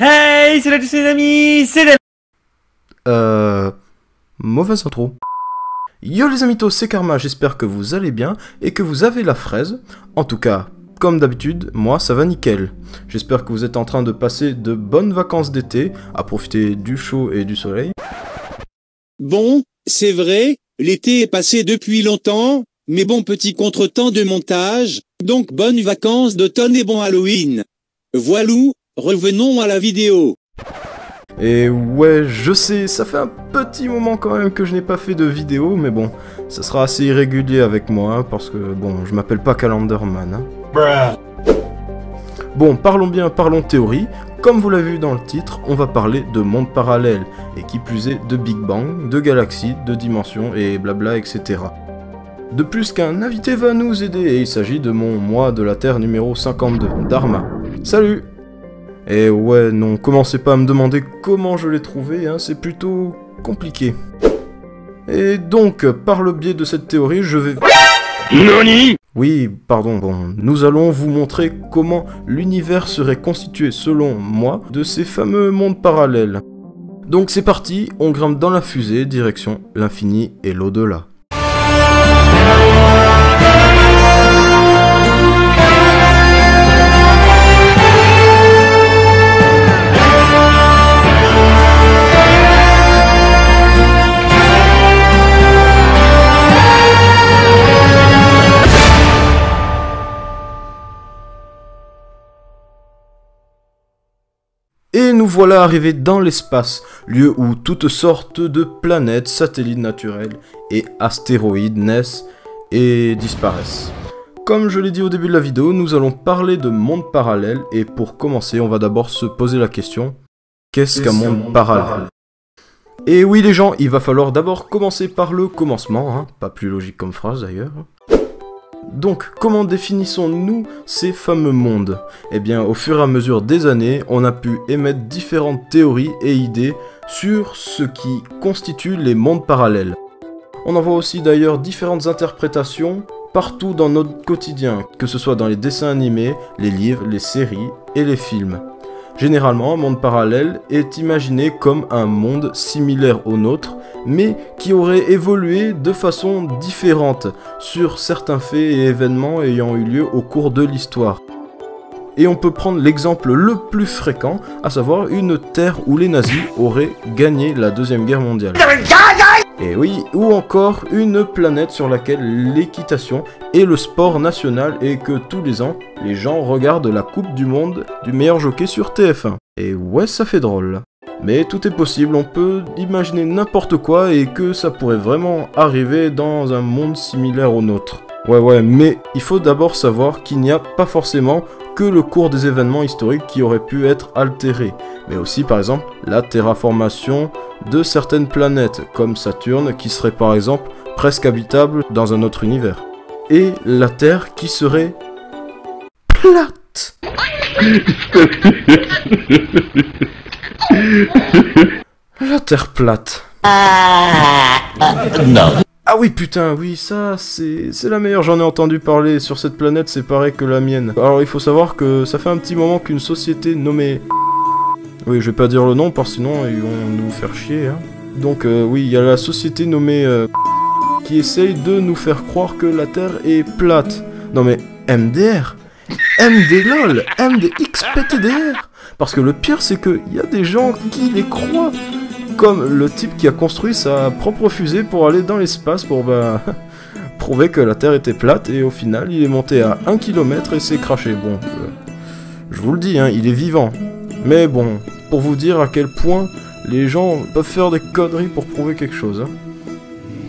Hey, c'est là tous les amis, c'est Dan. Mauvaise intro. Yo les amitos, c'est Karma, j'espère que vous allez bien et que vous avez la fraise. En tout cas, comme d'habitude, moi ça va nickel. J'espère que vous êtes en train de passer de bonnes vacances d'été, à profiter du chaud et du soleil. Bon, c'est vrai, l'été est passé depuis longtemps, mais bon petit contretemps de montage, donc bonnes vacances d'automne et bon Halloween. Voilou, revenons à la vidéo. Et ouais, je sais, ça fait un petit moment quand même que je n'ai pas fait de vidéo, mais bon, ça sera assez irrégulier avec moi, hein, parce que bon, je m'appelle pas Calendarman. Hein. Bon, parlons bien, parlons théorie. Comme vous l'avez vu dans le titre, on va parler de mondes parallèles, et qui plus est de Big Bang, de galaxies, de dimensions et blabla, etc. De plus qu'un invité va nous aider, et il s'agit de mon moi de la Terre numéro 52, Dharma. Salut! Et ouais, non, commencez pas à me demander comment je l'ai trouvé, hein, c'est plutôt compliqué. Et donc, par le biais de cette théorie, je vais... NANI ? Oui, pardon, bon, nous allons vous montrer comment l'univers serait constitué, selon moi, de ces fameux mondes parallèles. Donc c'est parti, on grimpe dans la fusée, direction l'infini et l'au-delà. Et nous voilà arrivés dans l'espace, lieu où toutes sortes de planètes, satellites naturels et astéroïdes naissent et disparaissent. Comme je l'ai dit au début de la vidéo, nous allons parler de mondes parallèles et pour commencer, on va d'abord se poser la question, qu'est-ce qu'un monde parallèle ? Et oui les gens, il va falloir d'abord commencer par le commencement, hein, pas plus logique comme phrase d'ailleurs. Donc, comment définissons-nous ces fameux mondes ? Eh bien, au fur et à mesure des années, on a pu émettre différentes théories et idées sur ce qui constitue les mondes parallèles. On en voit aussi d'ailleurs différentes interprétations partout dans notre quotidien, que ce soit dans les dessins animés, les livres, les séries et les films. Généralement, un monde parallèle est imaginé comme un monde similaire au nôtre, mais qui aurait évolué de façon différente sur certains faits et événements ayant eu lieu au cours de l'histoire. Et on peut prendre l'exemple le plus fréquent, à savoir une terre où les nazis auraient gagné la Deuxième Guerre mondiale. Et oui, ou encore une planète sur laquelle l'équitation est le sport national et que tous les ans, les gens regardent la Coupe du Monde du meilleur jockey sur TF1. Et ouais, ça fait drôle. Mais tout est possible, on peut imaginer n'importe quoi et que ça pourrait vraiment arriver dans un monde similaire au nôtre. Ouais, mais il faut d'abord savoir qu'il n'y a pas forcément que le cours des événements historiques qui auraient pu être altérés, mais aussi par exemple la terraformation de certaines planètes, comme Saturne qui serait par exemple presque habitable dans un autre univers. Et la Terre qui serait plate. La Terre plate. Non. Ah oui putain, oui ça c'est la meilleure, j'en ai entendu parler, sur cette planète c'est pareil que la mienne. Alors il faut savoir que ça fait un petit moment qu'une société nommée... Oui je vais pas dire le nom parce que sinon ils vont nous faire chier hein. Donc oui il y a la société nommée qui essaye de nous faire croire que la Terre est plate. Non mais MDR, MDLOL, MDXPTDR. Parce que le pire c'est que il y a des gens qui les croient. Comme le type qui a construit sa propre fusée pour aller dans l'espace pour prouver que la Terre était plate et au final il est monté à 1 km et s'est craché. Bon, je vous le dis, hein, il est vivant. Mais bon, pour vous dire à quel point les gens peuvent faire des conneries pour prouver quelque chose. Hein.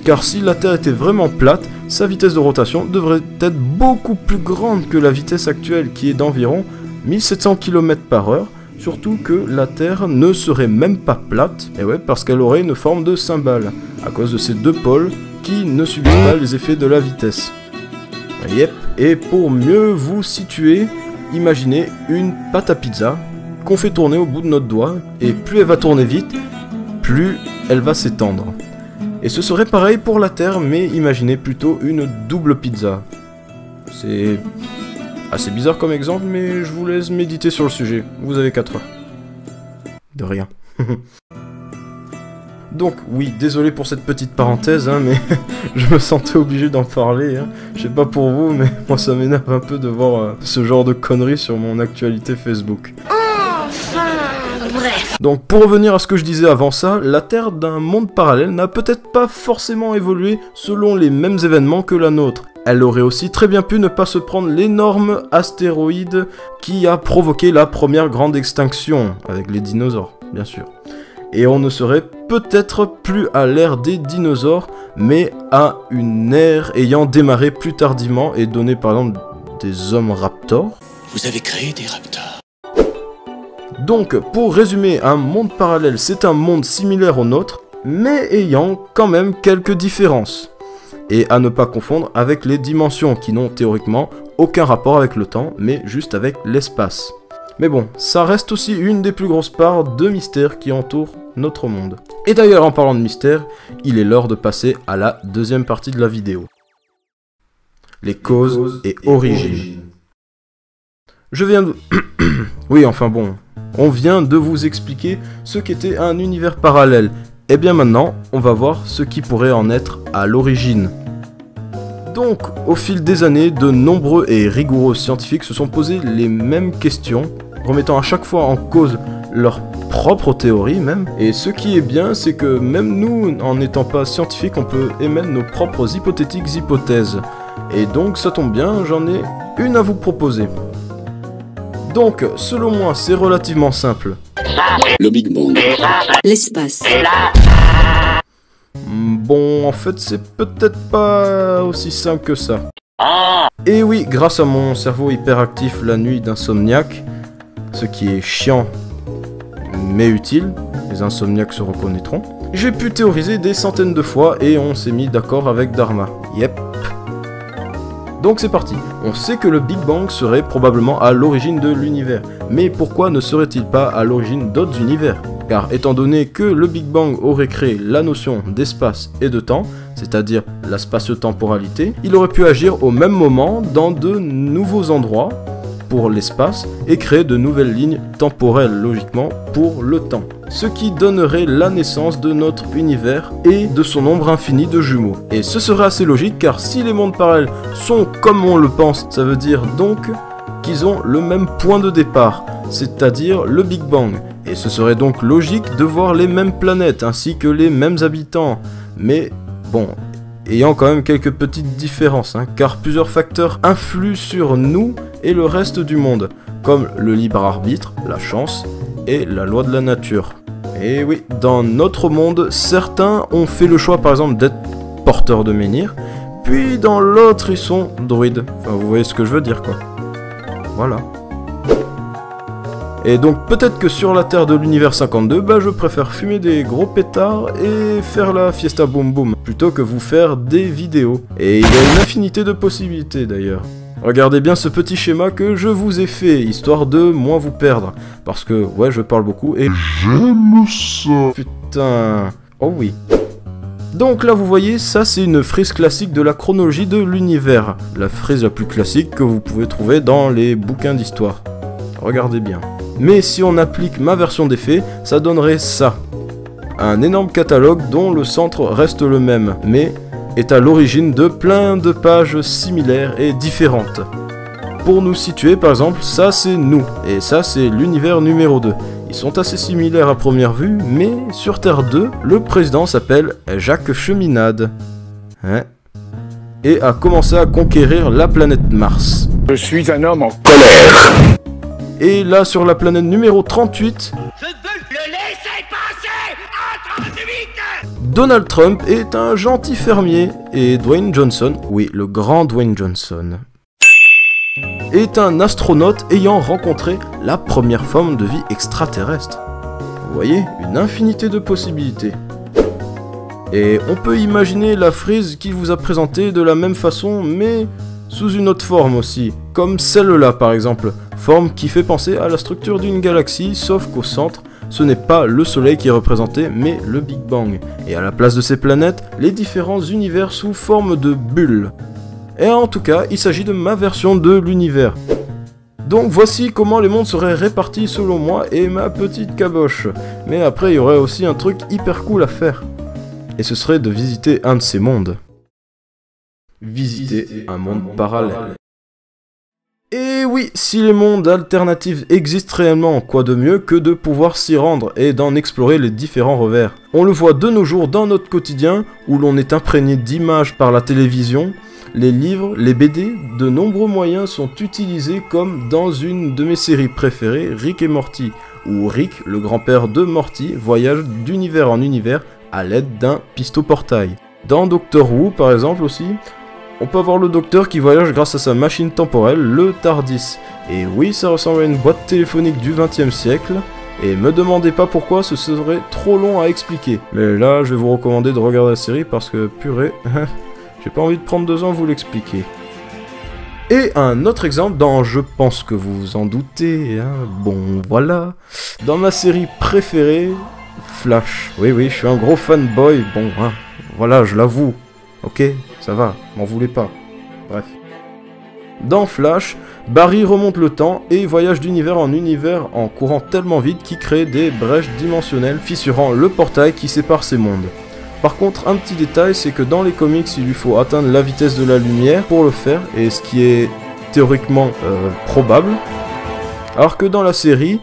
Car si la Terre était vraiment plate, sa vitesse de rotation devrait être beaucoup plus grande que la vitesse actuelle qui est d'environ 1700 km/h. Surtout que la Terre ne serait même pas plate, et ouais, parce qu'elle aurait une forme de cymbale, à cause de ces deux pôles qui ne subissent pas les effets de la vitesse. Yep, et pour mieux vous situer, imaginez une pâte à pizza qu'on fait tourner au bout de notre doigt, et plus elle va tourner vite, plus elle va s'étendre. Et ce serait pareil pour la Terre, mais imaginez plutôt une double pizza. C'est assez bizarre comme exemple, mais je vous laisse méditer sur le sujet. Vous avez 4 heures. De rien. Donc, oui, désolé pour cette petite parenthèse, hein, mais je me sentais obligé d'en parler. Hein. Je sais pas pour vous, mais moi ça m'énerve un peu de voir ce genre de conneries sur mon actualité Facebook. Bref. Donc, pour revenir à ce que je disais avant ça, la Terre d'un monde parallèle n'a peut-être pas forcément évolué selon les mêmes événements que la nôtre. Elle aurait aussi très bien pu ne pas se prendre l'énorme astéroïde qui a provoqué la première grande extinction, avec les dinosaures, bien sûr. Et on ne serait peut-être plus à l'ère des dinosaures, mais à une ère ayant démarré plus tardivement et donné par exemple des hommes raptors. Vous avez créé des raptors. Donc, pour résumer, un monde parallèle, c'est un monde similaire au nôtre, mais ayant quand même quelques différences. Et à ne pas confondre avec les dimensions, qui n'ont théoriquement aucun rapport avec le temps, mais juste avec l'espace. Mais bon, ça reste aussi une des plus grosses parts de mystère qui entoure notre monde. Et d'ailleurs, en parlant de mystère, il est l'heure de passer à la deuxième partie de la vidéo. Les causes et origines. Je viens de... Oui, enfin bon, on vient de vous expliquer ce qu'était un univers parallèle. Et bien maintenant, on va voir ce qui pourrait en être à l'origine. Donc, au fil des années, de nombreux et rigoureux scientifiques se sont posés les mêmes questions, remettant à chaque fois en cause leur propre théorie même. Et ce qui est bien, c'est que même nous, en n'étant pas scientifiques, on peut émettre nos propres hypothétiques hypothèses. Et donc, ça tombe bien, j'en ai une à vous proposer. Donc, selon moi, c'est relativement simple. Le Big Bang. L'espace. Bon, en fait, c'est peut-être pas aussi simple que ça. Et oui, grâce à mon cerveau hyperactif la nuit d'insomniaque, ce qui est chiant mais utile, les insomniaques se reconnaîtront, j'ai pu théoriser des centaines de fois et on s'est mis d'accord avec Dharma. Yep. Donc c'est parti. On sait que le Big Bang serait probablement à l'origine de l'univers, mais pourquoi ne serait-il pas à l'origine d'autres univers ? Car étant donné que le Big Bang aurait créé la notion d'espace et de temps, c'est-à-dire la spatio-temporalité, il aurait pu agir au même moment dans de nouveaux endroits pour l'espace et créer de nouvelles lignes temporelles logiquement pour le temps. Ce qui donnerait la naissance de notre univers et de son nombre infini de jumeaux. Et ce serait assez logique car si les mondes parallèles sont comme on le pense, ça veut dire donc qu'ils ont le même point de départ, c'est-à-dire le Big Bang. Et ce serait donc logique de voir les mêmes planètes ainsi que les mêmes habitants. Mais bon, ayant quand même quelques petites différences, car plusieurs facteurs influent sur nous et le reste du monde, comme le libre arbitre, la chance et la loi de la nature. Et oui, dans notre monde, certains ont fait le choix par exemple d'être porteurs de menhir, puis dans l'autre ils sont druides. Enfin vous voyez ce que je veux dire quoi. Voilà. Et donc peut-être que sur la Terre de l'univers 52, je préfère fumer des gros pétards et faire la fiesta boum boum, plutôt que vous faire des vidéos. Et il y a une infinité de possibilités d'ailleurs. Regardez bien ce petit schéma que je vous ai fait, histoire de moins vous perdre. Parce que, ouais, je parle beaucoup et... J'aime ça. Putain... Oh oui. Donc là, vous voyez, ça c'est une frise classique de la chronologie de l'univers. La frise la plus classique que vous pouvez trouver dans les bouquins d'histoire. Regardez bien. Mais si on applique ma version des faits, ça donnerait ça. Un énorme catalogue dont le centre reste le même, mais est à l'origine de plein de pages similaires et différentes. Pour nous situer, par exemple, ça c'est nous, et ça c'est l'univers numéro 2. Ils sont assez similaires à première vue, mais sur Terre 2, le président s'appelle Jacques Cheminade. Et a commencé à conquérir la planète Mars. Je suis un homme en colère. Et là, sur la planète numéro 38... Je veux le laisser passer à 38. Donald Trump est un gentil fermier, et Dwayne Johnson, oui, le grand Dwayne Johnson, est un astronaute ayant rencontré la première forme de vie extraterrestre. Vous voyez, une infinité de possibilités. Et on peut imaginer la frise qu'il vous a présentée de la même façon, mais sous une autre forme aussi, comme celle-là par exemple, forme qui fait penser à la structure d'une galaxie, sauf qu'au centre, ce n'est pas le Soleil qui est représenté, mais le Big Bang. Et à la place de ces planètes, les différents univers sous forme de bulles. Et en tout cas, il s'agit de ma version de l'univers. Donc voici comment les mondes seraient répartis selon moi et ma petite caboche. Mais après il y aurait aussi un truc hyper cool à faire. Et ce serait de visiter un de ces mondes. Visiter un monde parallèle. Et oui, si les mondes alternatifs existent réellement, quoi de mieux que de pouvoir s'y rendre et d'en explorer les différents revers. On le voit de nos jours dans notre quotidien, où l'on est imprégné d'images par la télévision, les livres, les BD, de nombreux moyens sont utilisés comme dans une de mes séries préférées, Rick et Morty, où Rick, le grand-père de Morty, voyage d'univers en univers à l'aide d'un pistoportail. Dans Doctor Who, par exemple aussi, on peut avoir le docteur qui voyage grâce à sa machine temporelle, le TARDIS. Et oui, ça ressemble à une boîte téléphonique du XXe siècle, et me demandez pas pourquoi, ce serait trop long à expliquer. Mais là, je vais vous recommander de regarder la série parce que, purée, j'ai pas envie de prendre 2 ans à vous l'expliquer. Et un autre exemple dans Je pense que vous vous en doutez, hein, bon voilà, dans ma série préférée, Flash. Oui, je suis un gros fanboy, bon, hein, voilà, je l'avoue. Ok, ça va, m'en voulez pas. Bref. Dans Flash, Barry remonte le temps et voyage d'univers en univers en courant tellement vite qu'il crée des brèches dimensionnelles fissurant le portail qui sépare ces mondes. Par contre, un petit détail, c'est que dans les comics, il lui faut atteindre la vitesse de la lumière pour le faire, et ce qui est théoriquement probable. Alors que dans la série,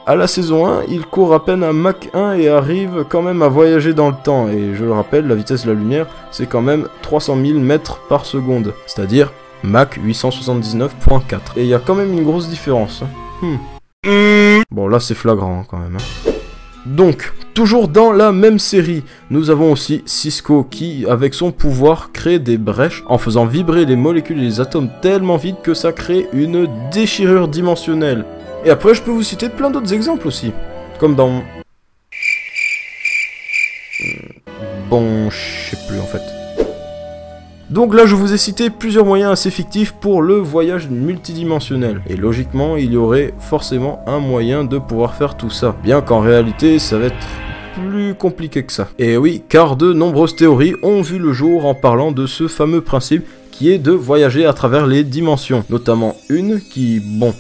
à la saison 1, il court à peine à Mach 1 et arrive quand même à voyager dans le temps. Et je le rappelle, la vitesse de la lumière, c'est quand même 300 000 mètres par seconde. C'est-à-dire Mach 879.4. Et il y a quand même une grosse différence. Bon, là c'est flagrant quand même. Donc, toujours dans la même série, nous avons aussi Cisco qui, avec son pouvoir, crée des brèches en faisant vibrer les molécules et les atomes tellement vite que ça crée une déchirure dimensionnelle. Et après, je peux vous citer plein d'autres exemples aussi. Comme dans... Bon, je sais plus en fait. Donc là, je vous ai cité plusieurs moyens assez fictifs pour le voyage multidimensionnel. Et logiquement, il y aurait forcément un moyen de pouvoir faire tout ça. Bien qu'en réalité, ça va être plus compliqué que ça. Et oui, car de nombreuses théories ont vu le jour en parlant de ce fameux principe qui est de voyager à travers les dimensions. Notamment une qui, bon...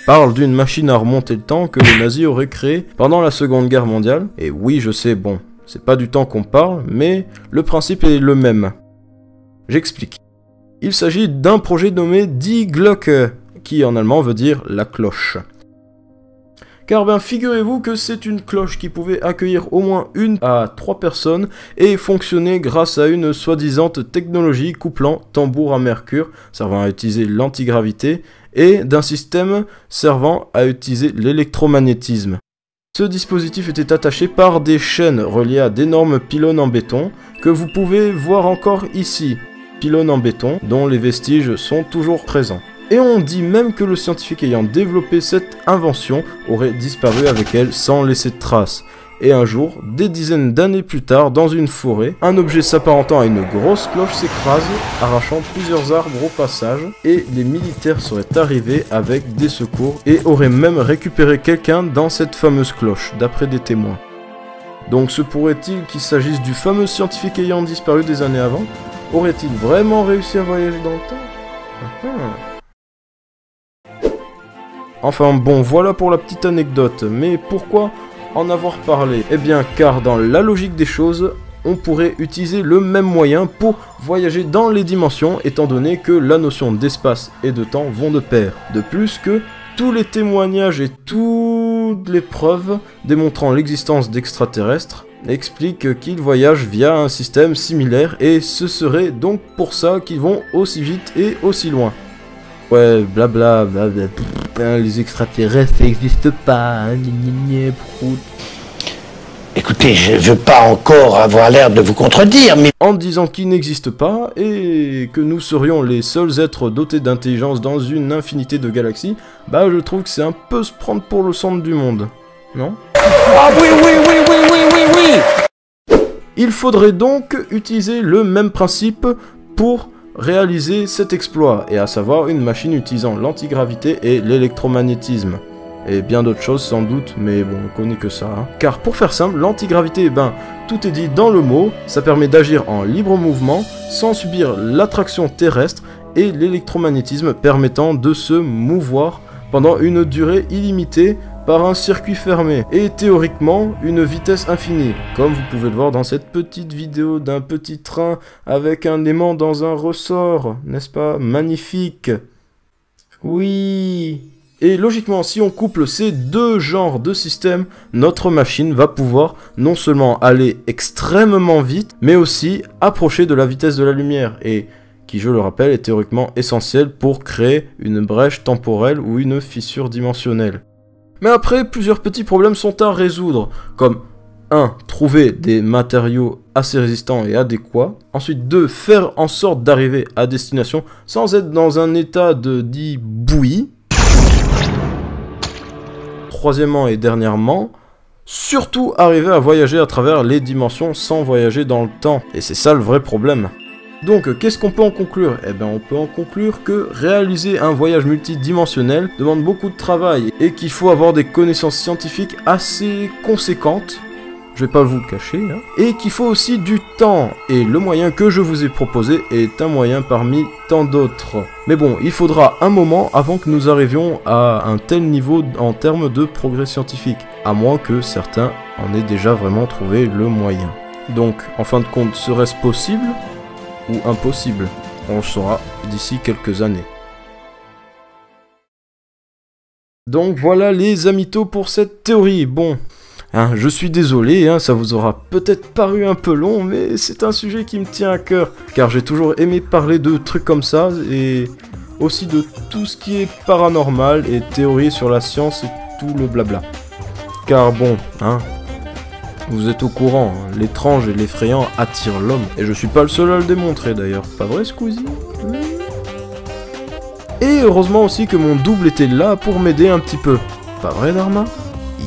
parle d'une machine à remonter le temps que les nazis auraient créée pendant la Seconde Guerre mondiale. Et oui, je sais, bon, c'est pas du temps qu'on parle, mais le principe est le même. J'explique. Il s'agit d'un projet nommé Die Glocke, qui en allemand veut dire la cloche. Car ben figurez-vous que c'est une cloche qui pouvait accueillir au moins 1 à 3 personnes et fonctionner grâce à une soi-disant technologie couplant tambour à mercure, servant à utiliser l'antigravité, et d'un système servant à utiliser l'électromagnétisme. Ce dispositif était attaché par des chaînes reliées à d'énormes pylônes en béton, que vous pouvez voir encore ici. Pylônes en béton dont les vestiges sont toujours présents. Et on dit même que le scientifique ayant développé cette invention aurait disparu avec elle sans laisser de traces. Et un jour, des dizaines d'années plus tard, dans une forêt, un objet s'apparentant à une grosse cloche s'écrase, arrachant plusieurs arbres au passage, et les militaires seraient arrivés avec des secours et auraient même récupéré quelqu'un dans cette fameuse cloche, d'après des témoins. Donc se pourrait-il qu'il s'agisse du fameux scientifique ayant disparu des années avant? Aurait-il vraiment réussi à voyager dans le temps? Enfin bon, voilà pour la petite anecdote, mais pourquoi en avoir parlé? Eh bien car dans la logique des choses, on pourrait utiliser le même moyen pour voyager dans les dimensions, étant donné que la notion d'espace et de temps vont de pair. De plus que tous les témoignages et toutes les preuves démontrant l'existence d'extraterrestres expliquent qu'ils voyagent via un système similaire, et ce serait donc pour ça qu'ils vont aussi vite et aussi loin. Ouais, blabla, les extraterrestres ça n'existe pas, prout. Écoutez, je veux pas encore avoir l'air de vous contredire, mais... En disant qu'ils n'existent pas, et que nous serions les seuls êtres dotés d'intelligence dans une infinité de galaxies, bah je trouve que c'est un peu se prendre pour le centre du monde, non? Ah oui. Il faudrait donc utiliser le même principe pour réaliser cet exploit, et à savoir une machine utilisant l'antigravité et l'électromagnétisme. Et bien d'autres choses sans doute, mais bon, on connaît que ça. Hein. Car pour faire simple, l'antigravité, ben, tout est dit dans le mot, ça permet d'agir en libre mouvement, sans subir l'attraction terrestre, et l'électromagnétisme permettant de se mouvoir pendant une durée illimitée par un circuit fermé, et théoriquement une vitesse infinie, comme vous pouvez le voir dans cette petite vidéo d'un petit train avec un aimant dans un ressort, n'est-ce pas? Magnifique. Oui. Et logiquement, si on couple ces deux genres de systèmes, notre machine va pouvoir non seulement aller extrêmement vite, mais aussi approcher de la vitesse de la lumière, et qui, je le rappelle, est théoriquement essentiel pour créer une brèche temporelle ou une fissure dimensionnelle. Mais après, plusieurs petits problèmes sont à résoudre, comme 1. Trouver des matériaux assez résistants et adéquats. Ensuite, 2. Faire en sorte d'arriver à destination sans être dans un état de dit bouillie. Troisièmement et dernièrement, surtout arriver à voyager à travers les dimensions sans voyager dans le temps. Et c'est ça le vrai problème. Donc, qu'est-ce qu'on peut en conclure? Eh bien, on peut en conclure que réaliser un voyage multidimensionnel demande beaucoup de travail et qu'il faut avoir des connaissances scientifiques assez conséquentes, je vais pas vous le cacher, hein, et qu'il faut aussi du temps. Et le moyen que je vous ai proposé est un moyen parmi tant d'autres. Mais bon, il faudra un moment avant que nous arrivions à un tel niveau en termes de progrès scientifique, à moins que certains en aient déjà vraiment trouvé le moyen. Donc, en fin de compte, serait-ce possible ? Ou impossible, on le saura d'ici quelques années. Donc voilà les amitos pour cette théorie. Bon, hein, je suis désolé, hein, ça vous aura peut-être paru un peu long, mais c'est un sujet qui me tient à cœur, car j'ai toujours aimé parler de trucs comme ça, et aussi de tout ce qui est paranormal et théorie sur la science et tout le blabla. Car bon, hein, vous êtes au courant, hein, l'étrange et l'effrayant attirent l'homme. Et je suis pas le seul à le démontrer d'ailleurs. Pas vrai, Squeezie? Et heureusement aussi que mon double était là pour m'aider un petit peu. Pas vrai, Dharma?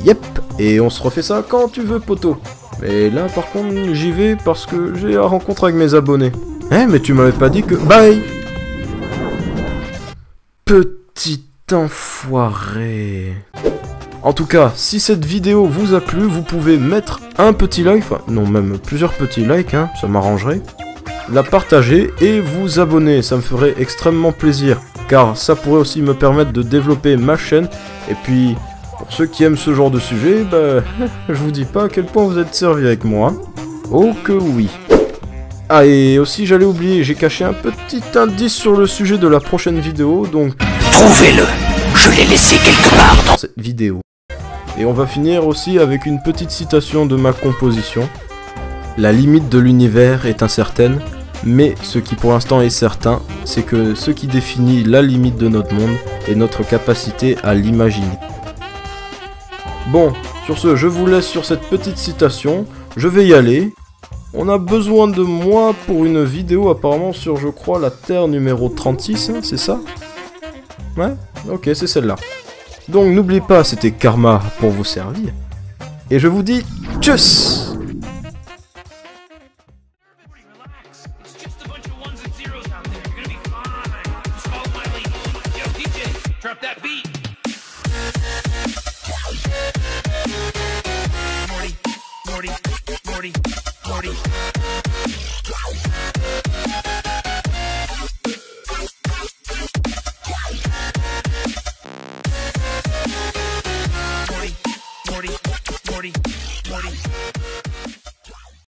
Yep. Et on se refait ça quand tu veux, poteau. Mais là, par contre, j'y vais parce que j'ai la rencontre avec mes abonnés. Eh, mais tu m'avais pas dit que... Bye! Petit enfoiré... En tout cas, si cette vidéo vous a plu, vous pouvez mettre un petit like, enfin non même plusieurs petits likes, hein, ça m'arrangerait, la partager et vous abonner, ça me ferait extrêmement plaisir, car ça pourrait aussi me permettre de développer ma chaîne, et puis pour ceux qui aiment ce genre de sujet, bah, je vous dis pas à quel point vous êtes servi avec moi. Oh que oui. Ah et aussi j'allais oublier, j'ai caché un petit indice sur le sujet de la prochaine vidéo, donc... Trouvez-le, je l'ai laissé quelque part dans cette vidéo. Et on va finir aussi avec une petite citation de ma composition. La limite de l'univers est incertaine, mais ce qui pour l'instant est certain, c'est que ce qui définit la limite de notre monde est notre capacité à l'imaginer. Bon, sur ce, je vous laisse sur cette petite citation, je vais y aller. On a besoin de moi pour une vidéo apparemment sur, je crois, la Terre numéro 36, hein, c'est ça? Ouais, ok, c'est celle-là. Donc n'oubliez pas, c'était Karma pour vous servir. Et je vous dis tchuss!